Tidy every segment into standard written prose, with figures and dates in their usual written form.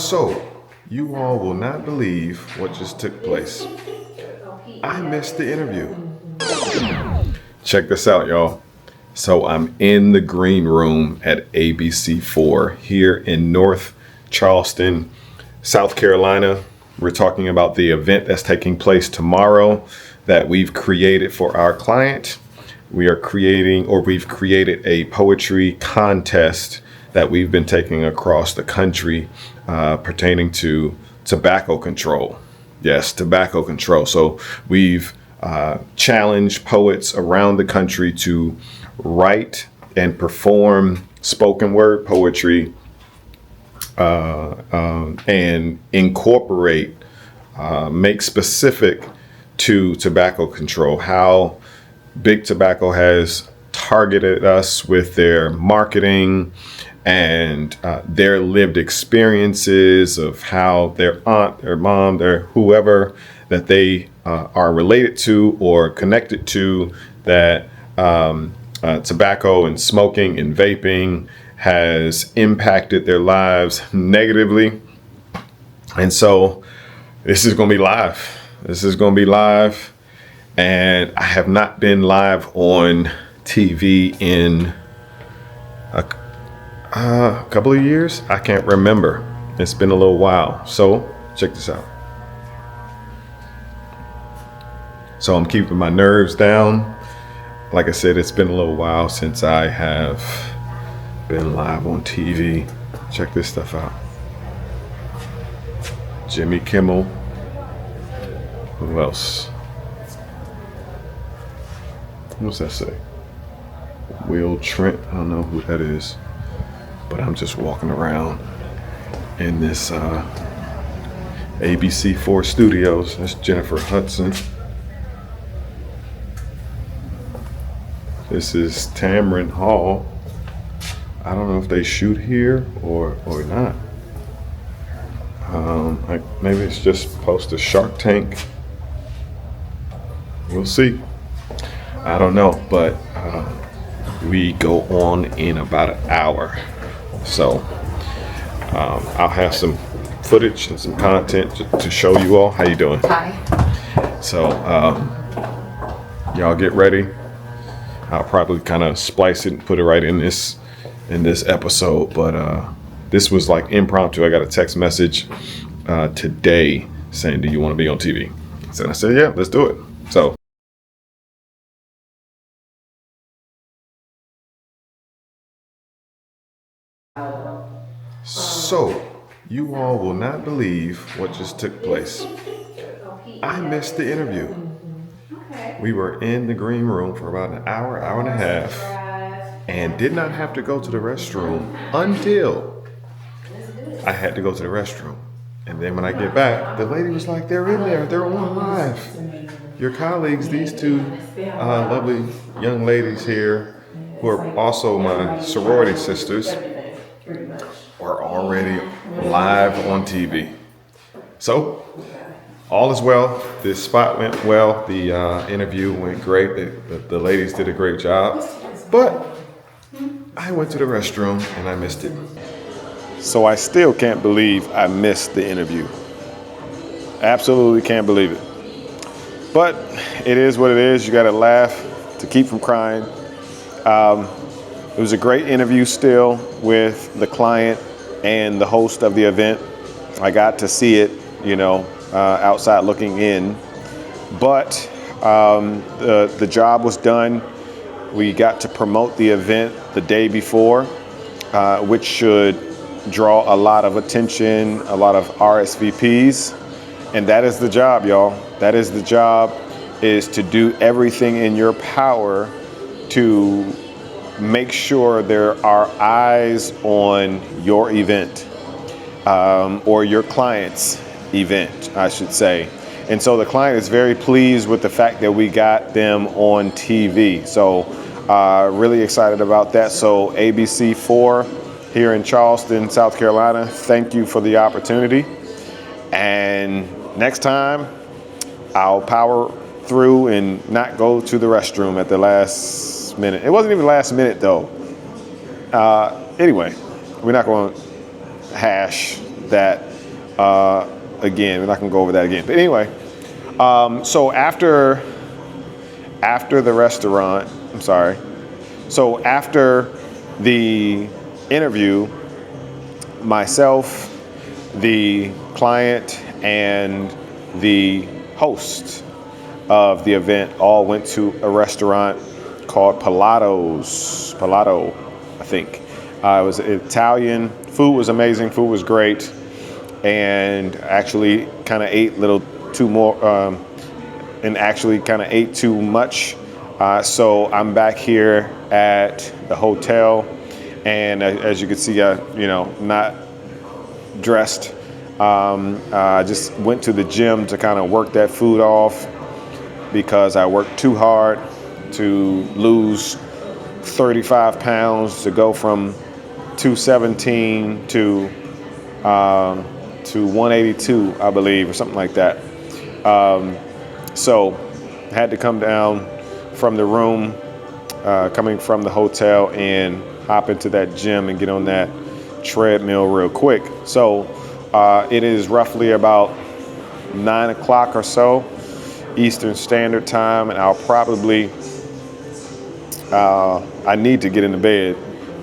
So, you all will not believe what just took place. I missed the interview. Check this out, y'all. So I'm in the green room at ABC4 here in North Charleston, South Carolina. We're talking about the event that's taking place tomorrow that we've created for our client. We've created a poetry contest that we've been taking across the country pertaining to tobacco control. Yes, tobacco control. So we've challenged poets around the country to write and perform spoken word poetry and incorporate, make specific to tobacco control, how Big Tobacco has targeted us with their marketing and their lived experiences of how their aunt, their mom, their whoever that they are related to or connected to, that tobacco and smoking and vaping has impacted their lives negatively. And so this is going to be live. This is going to be live. And I have not been live on TV in a couple of years. I can't remember. It's been a little while. So check this out. So I'm keeping my nerves down. Like I said, it's been a little while since I have been live on TV. Check this stuff out. Jimmy Kimmel. Who else? What's that say? Will Trent. I don't know who that is. But I'm just walking around in this ABC4 studios. That's Jennifer Hudson. This is Tamron Hall. I don't know if they shoot here or not. Maybe it's just supposed to Shark Tank. We'll see. I don't know, but we go on in about an hour. So I'll have some footage and some content to show you all. How you doing? Hi. So y'all get ready. I'll probably kind of splice it and put it right in this episode. But this was like impromptu. I got a text message today saying, "Do you want to be on TV?" So I said, "Yeah, let's do it." So you all will not believe what just took place. I missed the interview. We were in the green room for about an hour, hour and a half, and did not have to go to the restroom until I had to go to the restroom. And then when I get back, the lady was like, "They're in there, they're on live. Your colleagues, these two lovely young ladies here, who are also my sorority sisters, are already live on TV." So all is well. This spot went well. The interview went great. The ladies did a great job. But I went to the restroom and I missed it. So I still can't believe I missed the interview. Absolutely can't believe it. But it is what it is. You got to laugh to keep from crying. It was a great interview still with the client and the host of the event. I got to see it, outside looking in. But the job was done. We got to promote the event the day before, which should draw a lot of attention, a lot of RSVPs. And that is the job, y'all. That is the job, is to do everything in your power to make sure there are eyes on your event, or your client's event, I should say. And so the client is very pleased with the fact that we got them on TV. So really excited about that. So ABC4 here in Charleston, South Carolina, thank you for the opportunity. And next time I'll power through and not go to the restroom at the last minute. It wasn't even last minute though. Anyway, we're not going to hash that Again, we're not gonna go over that again. But anyway, so after the restaurant, I'm sorry. So after the interview, myself, the client, and the host of the event all went to a restaurant called Palato, I think. It was Italian. Food was amazing. Food was great. And actually kind of ate ate too much. So I'm back here at the hotel. And as you can see, not dressed. I just went to the gym to kind of work that food off because I worked too hard to lose 35 pounds, to go from 217 to 182, I believe, or something like that. So I had to come down from the room, coming from the hotel, and hop into that gym and get on that treadmill real quick. So it is roughly about 9 o'clock or so Eastern Standard Time, and I'll probably I need to get into bed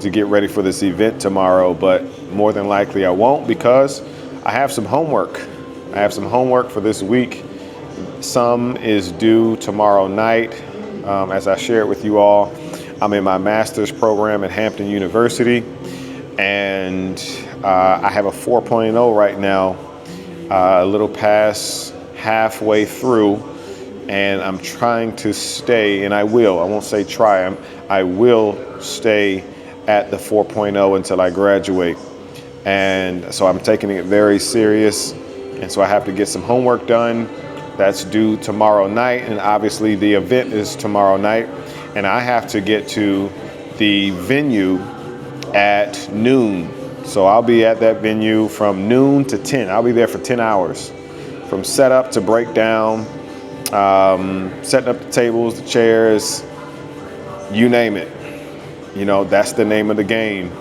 to get ready for this event tomorrow, but more than likely I won't, because I have some homework. I have some homework for this week. Some is due tomorrow night. As I shared with you all, I'm in my master's program at Hampton University, and I have a 4.0 right now, a little past halfway through, and I'm trying to stay, and I won't say try, I will stay at the 4.0 until I graduate. And so I'm taking it very serious, and so I have to get some homework done. That's due tomorrow night, and obviously the event is tomorrow night, and I have to get to the venue at noon. So I'll be at that venue from noon to 10. I'll be there for 10 hours, from setup to breakdown, setting up the tables, the chairs, you name it. That's the name of the game.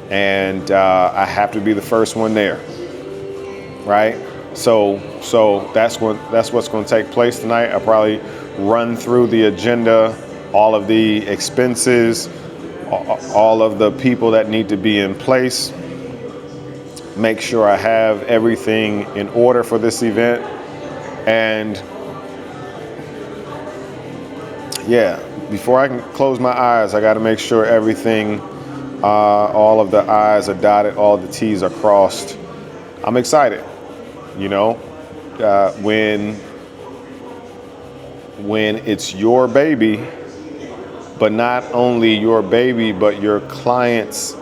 And I have to be the first one there, right? So that's what's going to take place tonight. I'll probably run through the agenda, all of the expenses, all of the people that need to be in place, make sure I have everything in order for this event. And yeah, before I can close my eyes, I got to make sure everything, all of the I's are dotted, all the T's are crossed. I'm excited. When it's your baby, but not only your baby, but your client's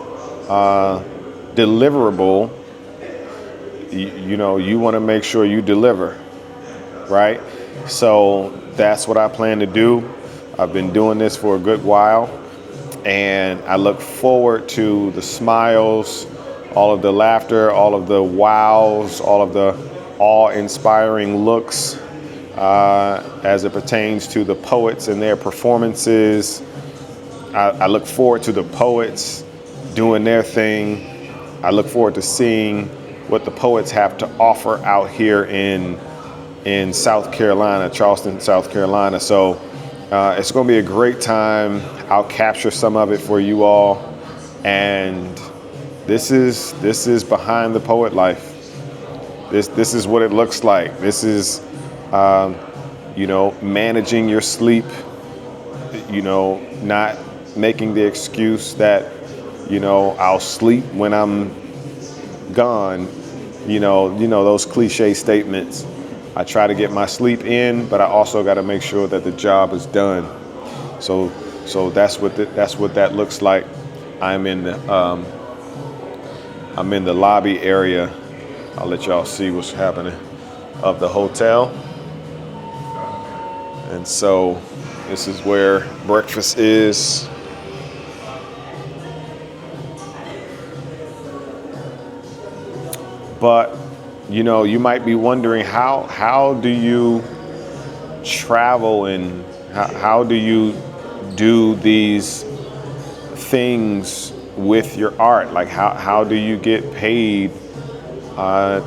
deliverable, you want to make sure you deliver, right? So that's what I plan to do. I've been doing this for a good while, and I look forward to the smiles, all of the laughter, all of the wows, all of the awe-inspiring looks as it pertains to the poets and their performances. I look forward to the poets doing their thing. I look forward to seeing what the poets have to offer out here in South Carolina, Charleston, South Carolina. So it's going to be a great time. I'll capture some of it for you all. And this is behind the poet life. This is what it looks like. This is, managing your sleep, not making the excuse that, I'll sleep when I'm gone. Those cliche statements. I try to get my sleep in, but I also got to make sure that the job is done. So that's what that looks like. I'm in the lobby area. I'll let y'all see what's happening of the hotel. And so this is where breakfast is. But you might be wondering, how do you travel, and how do you do these things with your art? Like how do you get paid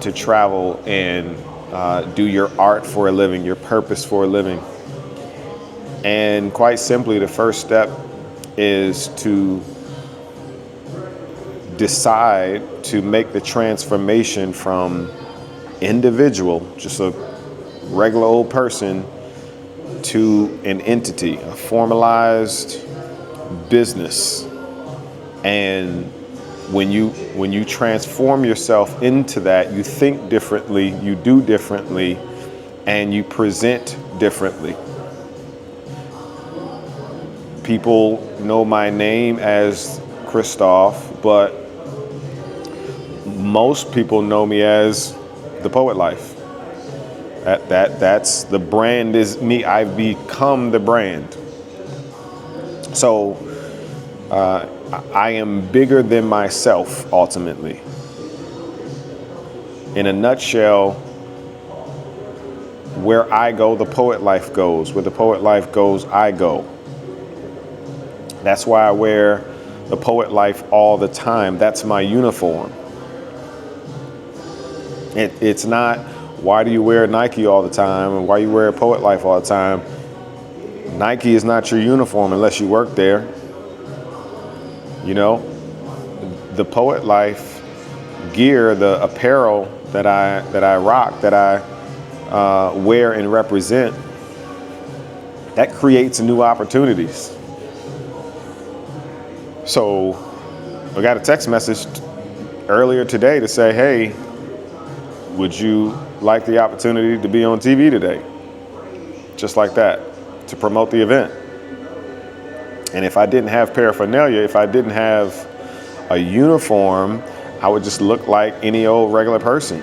to travel and do your art for a living, your purpose for a living. And quite simply, the first step is to decide to make the transformation from individual, just a regular old person, to an entity, a formalized business. And when you transform yourself into that, you think differently, you do differently, and you present differently. People know my name as Christoph, but most people know me as the Poet Life. That's the brand is me. I've become the brand. So I am bigger than myself ultimately. In a nutshell, where I go, the Poet Life goes. Where the Poet Life goes, I go. That's why I wear the Poet Life all the time. That's my uniform. It's not, why do you wear Nike all the time and why you wear Poet Life all the time? Nike is not your uniform unless you work there. You know, the Poet Life gear, the apparel that I rock, that I wear and represent, that creates new opportunities. So I got a text message earlier today to say, hey, would you like the opportunity to be on TV today? Just like that, to promote the event. And if I didn't have paraphernalia, if I didn't have a uniform, I would just look like any old regular person.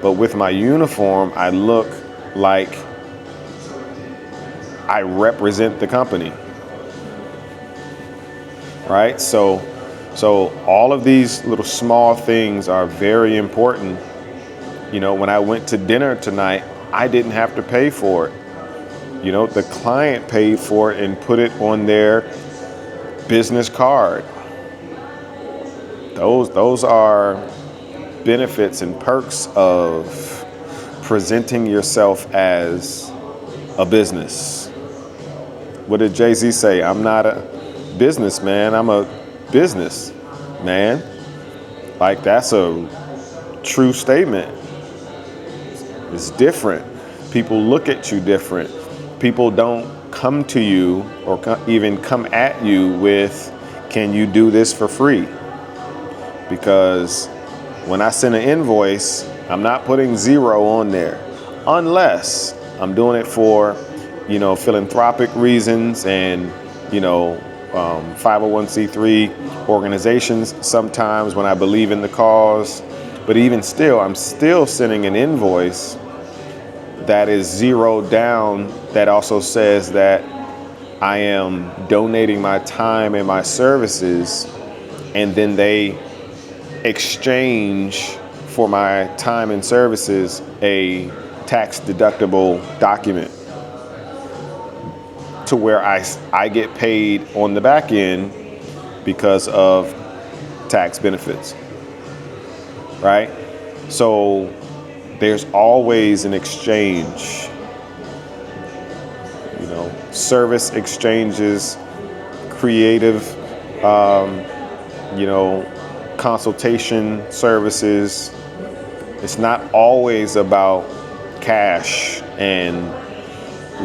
But with my uniform, I look like I represent the company. Right? So all of these little small things are very important. You know, when I went to dinner tonight, I didn't have to pay for it. You know, the client paid for it and put it on their business card. Those are benefits and perks of presenting yourself as a business. What did Jay-Z say? I'm not a businessman, I'm a business man. Like, that's a true statement. It's different. People look at you different. People don't come to you or even come at you with, can you do this for free? Because when I send an invoice, I'm not putting zero on there, unless I'm doing it for, philanthropic reasons and, 501c3 organizations sometimes when I believe in the cause. But even still, I'm still sending an invoice that is zeroed down, that also says that I am donating my time and my services, and then they exchange for my time and services a tax deductible document to where I get paid on the back end because of tax benefits, right? So there's always an exchange, service exchanges, creative, consultation services. It's not always about cash and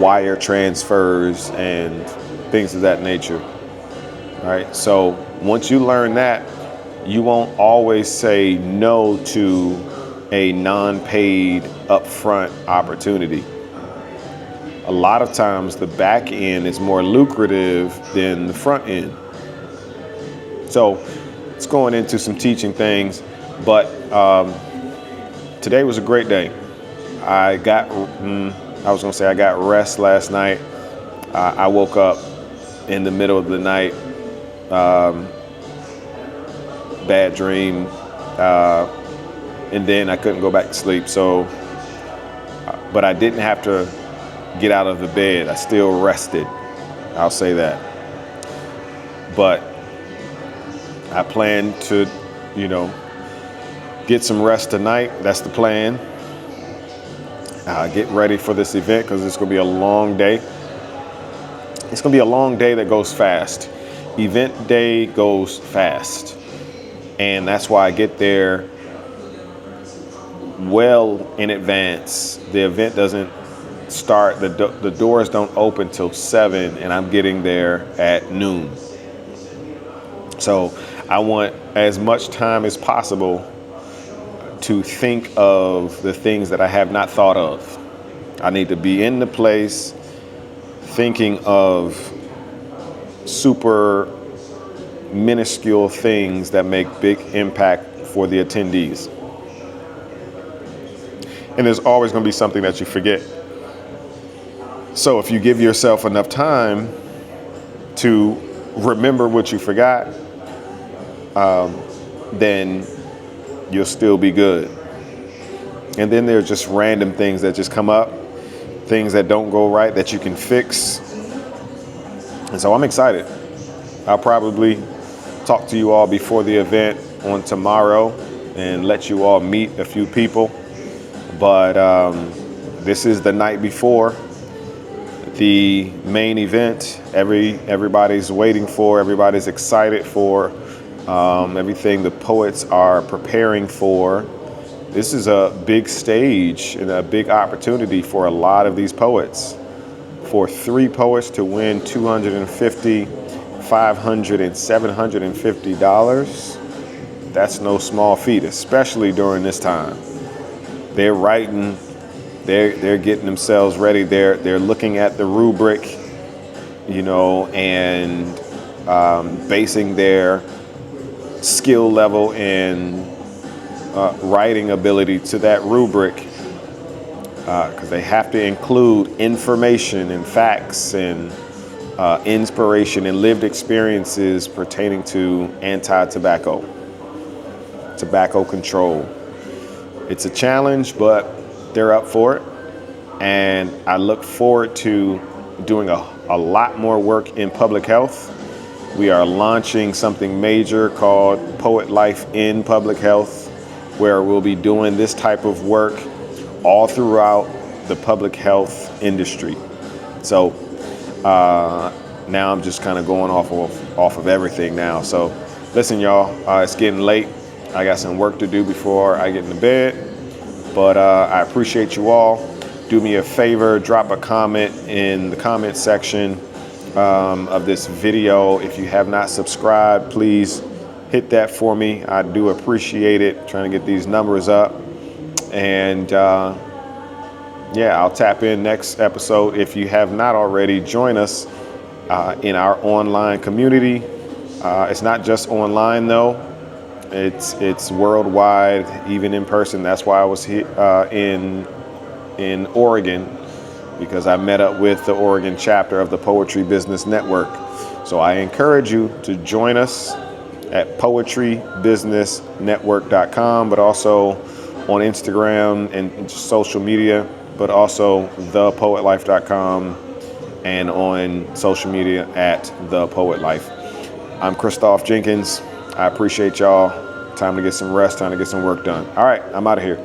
wire transfers and things of that nature, right? So once you learn that, you won't always say no to a non-paid upfront opportunity. A lot of times the back end is more lucrative than the front end. So it's going into some teaching things, but today was a great day. I got rest last night. I woke up in the middle of the night, bad dream, and then I couldn't go back to sleep. So, but I didn't have to get out of the bed. I still rested. I'll say that. But I plan to, get some rest tonight. That's the plan. Get ready for this event because it's going to be a long day. It's going to be a long day that goes fast. Event day goes fast. And that's why I get there well in advance. The event doesn't start, the doors don't open till 7, and I'm getting there at noon. So I want as much time as possible to think of the things that I have not thought of. I need to be in the place thinking of super minuscule things that make big impact for the attendees. And there's always going to be something that you forget. So if you give yourself enough time to remember what you forgot, then you'll still be good. And then there are just random things that just come up, things that don't go right that you can fix. And so I'm excited. I'll probably talk to you all before the event on tomorrow and let you all meet a few people. But this is the night before the main event. Everybody's waiting for, everybody's excited for, everything the poets are preparing for. This is a big stage and a big opportunity for a lot of these poets. For 3 poets to win $250, $500, and $750, that's no small feat, especially during this time. They're writing, they're getting themselves ready. They're looking at the rubric, and basing their skill level and writing ability to that rubric, because they have to include information and facts and inspiration and lived experiences pertaining to tobacco control. It's a challenge, but they're up for it. And I look forward to doing a lot more work in public health. We are launching something major called Poet Life in Public Health, where we'll be doing this type of work all throughout the public health industry. So now I'm just kind of going off of everything now. So listen, y'all, it's getting late. I got some work to do before I get into bed, but I appreciate you all. Do me a favor, drop a comment in the comment section of this video. If you have not subscribed, please hit that for me. I do appreciate it, trying to get these numbers up. And I'll tap in next episode. If you have not already, join us in our online community. It's not just online though. It's worldwide, even in person. That's why I was here in Oregon, because I met up with the Oregon chapter of the Poetry Business Network. So I encourage you to join us at poetrybusinessnetwork.com, but also on Instagram and social media, but also thepoetlife.com and on social media at thepoetlife. I'm Christoph Jenkins. I appreciate y'all. Time to get some rest, time to get some work done. All right, I'm out of here.